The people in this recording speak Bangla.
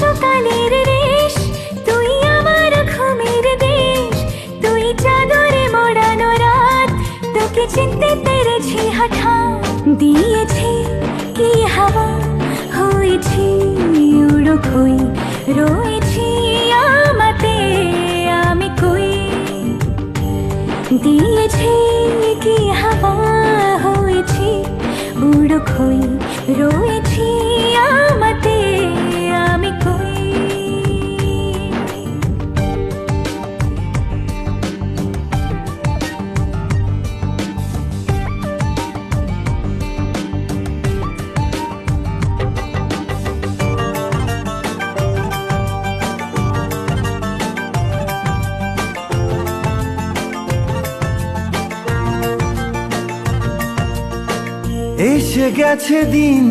সকালের রেশ, তুই আমার ঘুমের দেশ, তুই চাদরে মোড়ানো রাত, তোকে চিনতে পেরেছি হঠাৎ। দিয়েছি কি হাওয়া, হয়েছি উড়ো খই, রয়েছি আমাতে আমি কই। দিয়েছি কি হাওয়া, হয়েছি উড়ো খই, রয়েছি আমাতে আমি কই। এসে গেছে দিন